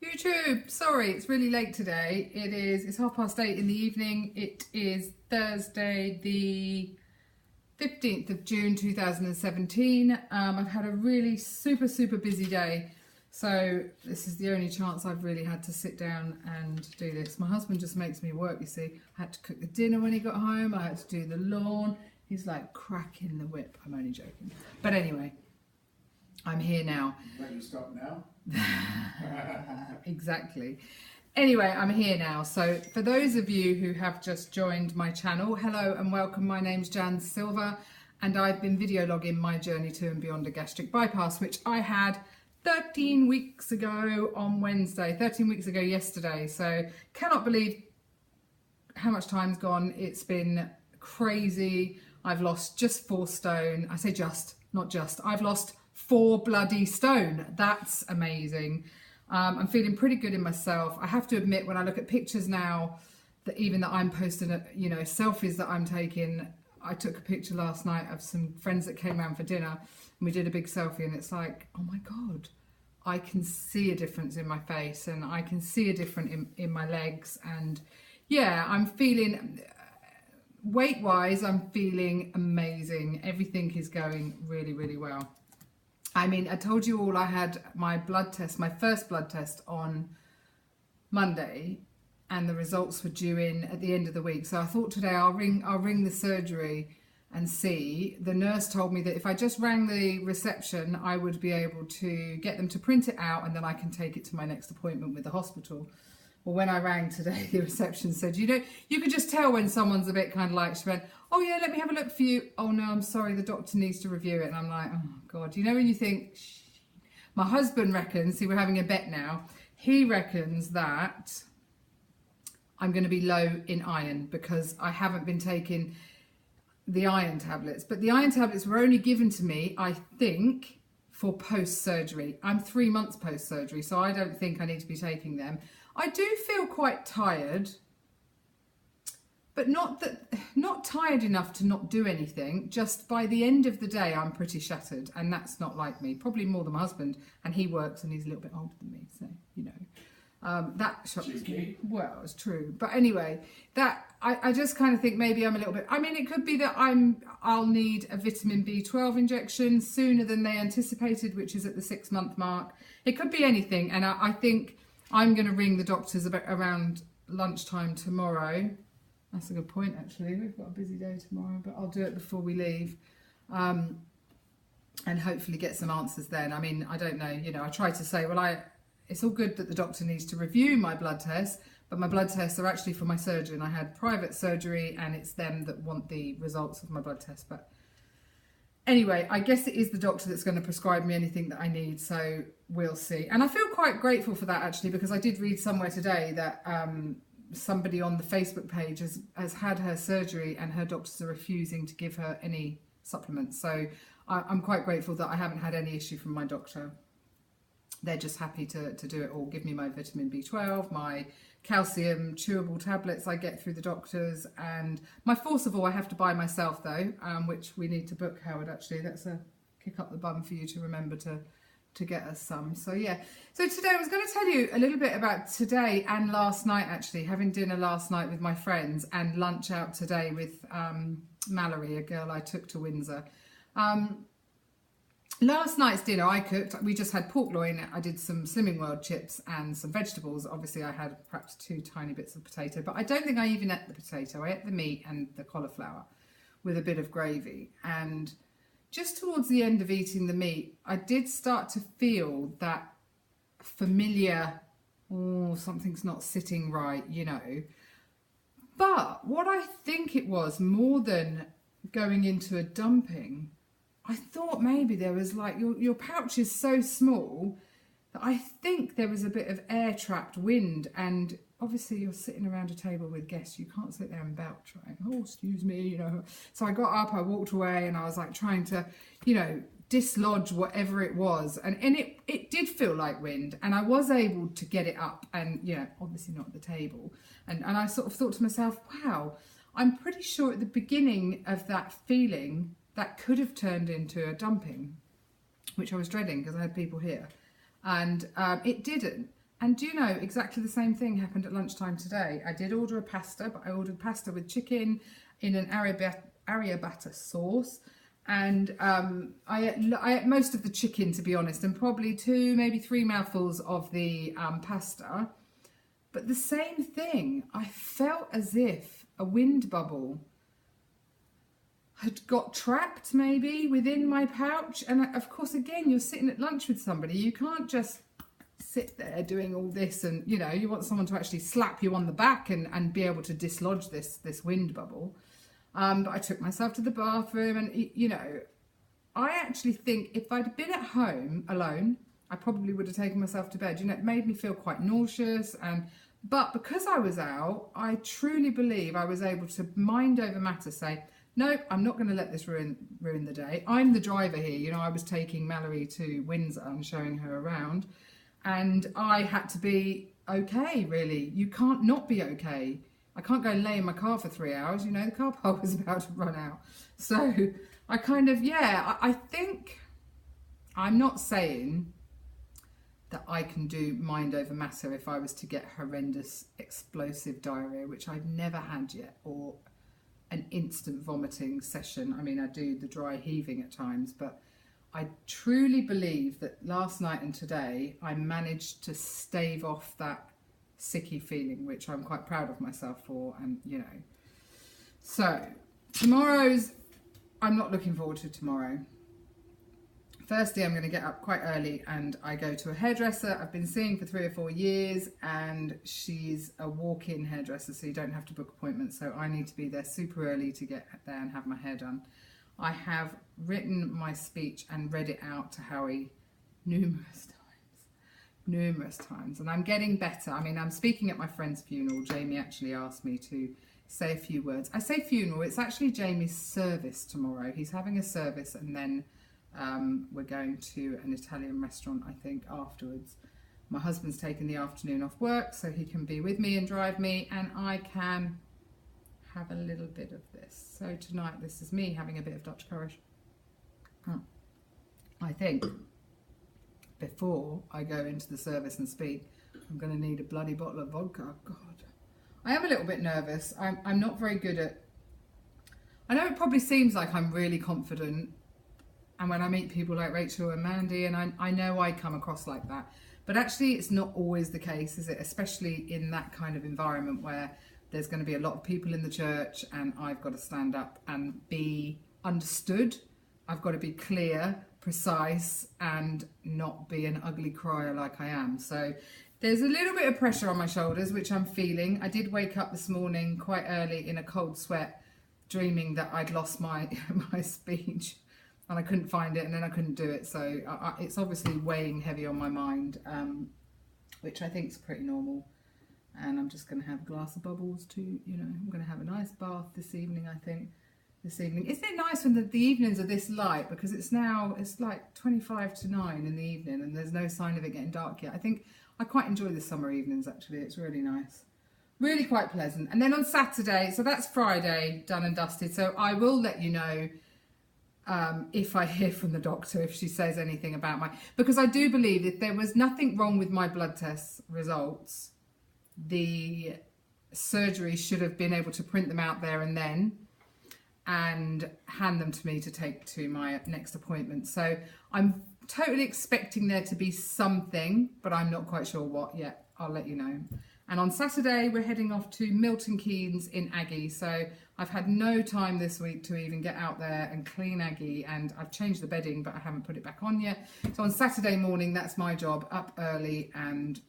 YouTube, sorry, it's really late today. It's 8:30 in the evening. It is Thursday, the 15th of June 2017. I've had a really super busy day. So this is the only chance I've really had to sit down and do this. My husband just makes me work, you see. I had to cook the dinner when he got home. I had to do the lawn. He's like cracking the whip. I'm only joking. But anyway, I'm here now. Let you stop now? Exactly. Anyway, I'm here now. So for those of you who have just joined my channel, hello and welcome. My name's Jan Silver and I've been video logging my journey to and beyond a gastric bypass, which I had 13 weeks ago on Wednesday, 13 weeks ago yesterday. So cannot believe how much time's gone. It's been crazy. I've lost just 4 stone. I say just, not just. I've lost 4 bloody stone. That's amazing. I'm feeling pretty good in myself. I have to admit, when I look at pictures now, that even that I'm posting, selfies that I'm taking. I took a picture last night of some friends that came around for dinner and we did a big selfie, and it's like, oh my God, I can see a difference in my face and I can see a difference in my legs. And yeah, I'm feeling, weight-wise, I'm feeling amazing. Everything is going really well. I mean, I told you all I had my blood test, my first blood test on Monday, and the results were due in at the end of the week. So I thought today I'll ring the surgery and see. The nurse told me that if I just rang the reception, I would be able to get them to print it out and then I can take it to my next appointment with the hospital. Well, when I rang today, the reception said, you could just tell when someone's a bit kind of like, she went, oh yeah, let me have a look for you. Oh no, I'm sorry, the doctor needs to review it. And I'm like, oh God, when you think, my husband reckons, see, we're having a bet now. He reckons that I'm going to be low in iron because I haven't been taking the iron tablets. But the iron tablets were only given to me, I think, for post-surgery. I'm 3 months post-surgery, so I don't think I need to be taking them. I do feel quite tired, but not tired enough to not do anything. Just by the end of the day, I'm pretty shattered, and that's not like me. Probably more than my husband, and he works, and he's a little bit older than me, so that shocks me. Well, it's true, but anyway, that I just kind of think maybe I'm a little bit. I mean, it could be that I'll need a vitamin B12 injection sooner than they anticipated, which is at the 6-month mark. It could be anything, and I think I'm going to ring the doctors around lunchtime tomorrow. That's a good point, actually. We've got a busy day tomorrow, but I'll do it before we leave. And hopefully get some answers then. I mean, I don't know. I try to say, well, it's all good that the doctor needs to review my blood tests, but my blood tests are actually for my surgeon. I had private surgery and it's them that want the results of my blood test. But anyway, I guess it is the doctor that's going to prescribe me anything that I need, so we'll see. And I feel quite grateful for that, actually, because I did read somewhere today that somebody on the Facebook page has had her surgery and her doctors are refusing to give her any supplements. So I'm quite grateful that I haven't had any issue from my doctor. They're just happy to do it all, give me my vitamin B12, my calcium chewable tablets I get through the doctors, and my Forcival I have to buy myself though, which we need to book, Howard, actually. That's a kick up the bum for you to remember to get us some. So yeah, so today I was going to tell you a little bit about today and last night, actually, having dinner last night with my friends and lunch out today with Mallory, a girl I took to Windsor. Last night's dinner I cooked, we just had pork loin. I did some Slimming World chips and some vegetables. Obviously I had perhaps 2 tiny bits of potato, but I don't think I even ate the potato. I ate the meat and the cauliflower with a bit of gravy. And just towards the end of eating the meat, I did start to feel that familiar, oh, something's not sitting right, But what I think it was, more than going into a dumping, I thought maybe there was like, your pouch is so small that I think there was a bit of air-trapped wind, and obviously you're sitting around a table with guests, you can't sit there and belch, right? Oh, excuse me, So I got up, I walked away, and I was like trying to, dislodge whatever it was. And it did feel like wind, and I was able to get it up and, obviously not at the table. And I sort of thought to myself, wow, I'm pretty sure at the beginning of that feeling, that could have turned into a dumping, which I was dreading because I had people here. And it didn't. And do you know, exactly the same thing happened at lunchtime today. I did order a pasta, but I ordered pasta with chicken in an arrabbiata sauce. And I ate most of the chicken, to be honest, and probably 2, maybe 3 mouthfuls of the pasta. But the same thing, I felt as if a wind bubble had got trapped maybe within my pouch. And of course, again, you're sitting at lunch with somebody. You can't just sit there doing all this, and you know, you want someone to actually slap you on the back and be able to dislodge this wind bubble. But I took myself to the bathroom, and you know, I actually think if I'd been at home alone, I probably would have taken myself to bed. You know, it made me feel quite nauseous, but because I was out, I truly believe I was able to mind over matter, say, no, I'm not going to let this ruin the day. I'm the driver here. You know, I was taking Mallory to Windsor and showing her around, and I had to be okay, really. You can't not be okay. I can't go and lay in my car for 3 hours. You know, the car park was about to run out. So I kind of, I think, I'm not saying that I can do mind over matter if I was to get horrendous explosive diarrhea, which I've never had yet, or an instant vomiting session. I mean, I do the dry heaving at times, but I truly believe that last night and today I managed to stave off that sicky feeling, which I'm quite proud of myself for. And you know, so I'm not looking forward to tomorrow. Firstly, I'm going to get up quite early and I go to a hairdresser I've been seeing for 3 or 4 years, and she's a walk-in hairdresser, so you don't have to book appointments. So I need to be there super early to get there and have my hair done. I have written my speech and read it out to Howie numerous times, and I'm getting better. I mean, I'm speaking at my friend's funeral. Jamie actually asked me to say a few words. I say funeral, it's actually Jamie's service tomorrow. He's having a service, and then we're going to an Italian restaurant, I think, afterwards. My husband's taken the afternoon off work so he can be with me and drive me, and I can have a little bit of this. So tonight, this is me having a bit of Dutch courage. I think before I go into the service and speak, I'm going to need a bloody bottle of vodka. God, I am a little bit nervous. I'm not very good at... I know it probably seems like I'm really confident, and when I meet people like Rachel and Mandy, and I know I come across like that, but actually it's not always the case, is it? Especially in that kind of environment where there's going to be a lot of people in the church and I've got to stand up and be understood. I've got to be clear, precise, and not be an ugly crier like I am. So there's a little bit of pressure on my shoulders, which I'm feeling. I did wake up this morning quite early in a cold sweat, dreaming that I'd lost my speech. And I couldn't find it, and then I couldn't do it. So it's obviously weighing heavy on my mind, which I think is pretty normal. And I'm just going to have a glass of bubbles too. You know, I'm going to have a nice bath this evening, I think. Isn't it nice when the evenings are this light? Because it's like 25 to 9 in the evening, and there's no sign of it getting dark yet. I think I quite enjoy the summer evenings, actually. It's really nice. Really quite pleasant. And then on Saturday, so that's Friday, done and dusted. So I will let you know if I hear from the doctor, if she says anything about because I do believe if there was nothing wrong with my blood test results, the surgery should have been able to print them out there and then and hand them to me to take to my next appointment. So I'm totally expecting there to be something, but I'm not quite sure what yet. I'll let you know. And on Saturday, we're heading off to Milton Keynes in Aggie. So I've had no time this week to even get out there and clean Aggie. And I've changed the bedding, but I haven't put it back on yet. So on Saturday morning, that's my job, up early and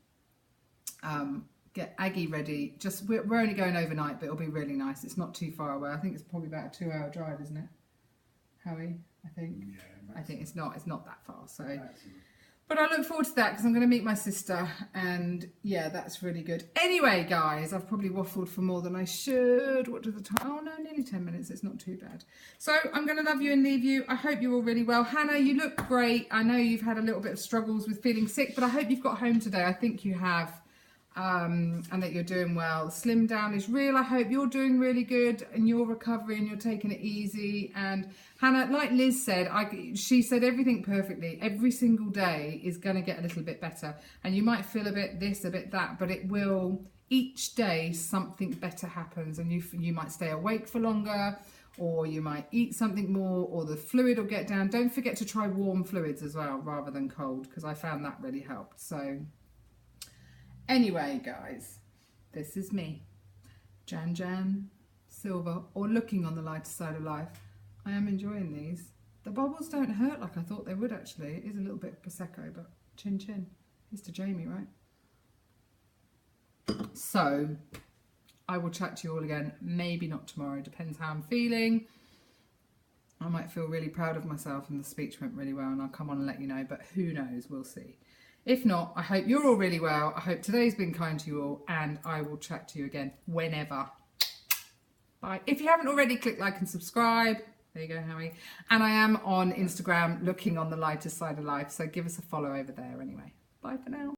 get Aggie ready. We're only going overnight, but it'll be really nice. It's not too far away. I think it's probably about a 2-hour drive, isn't it, Howie? I think. Yeah, I think it's not that far. So. Maximum. But I look forward to that because I'm going to meet my sister, and yeah, that's really good. Anyway, guys, I've probably waffled for more than I should. What does the time? Oh no, nearly 10 minutes. It's not too bad. So I'm going to love you and leave you. I hope you're all really well. Hannah, you look great. I know you've had a little bit of struggles with feeling sick, but I hope you've got home today. I think you have. and that you're doing well. Slim down is real. I hope you're doing really good and you're recovering and you're taking it easy. And Hannah, like Liz said, she said everything perfectly. Every single day is going to get a little bit better. And you might feel a bit this, a bit that, but it will, each day something better happens, and you might stay awake for longer, or you might eat something more, or the fluid will get down. Don't forget to try warm fluids as well rather than cold, because I found that really helped. So anyway, guys, this is me, Jan Silver, or looking on the lighter side of life. I am enjoying these. The bubbles don't hurt like I thought they would, actually. It is a little bit of Prosecco, but chin chin. Here's to Jamie, right? So I will chat to you all again, maybe not tomorrow, depends how I'm feeling. I might feel really proud of myself and the speech went really well and I'll come on and let you know, but who knows, we'll see. If not, I hope you're all really well. I hope today's been kind to you all, and I will chat to you again whenever. Bye. If you haven't already, click like and subscribe. There you go, Howie. And I am on Instagram, looking on the lighter side of life, so give us a follow over there anyway. Bye for now.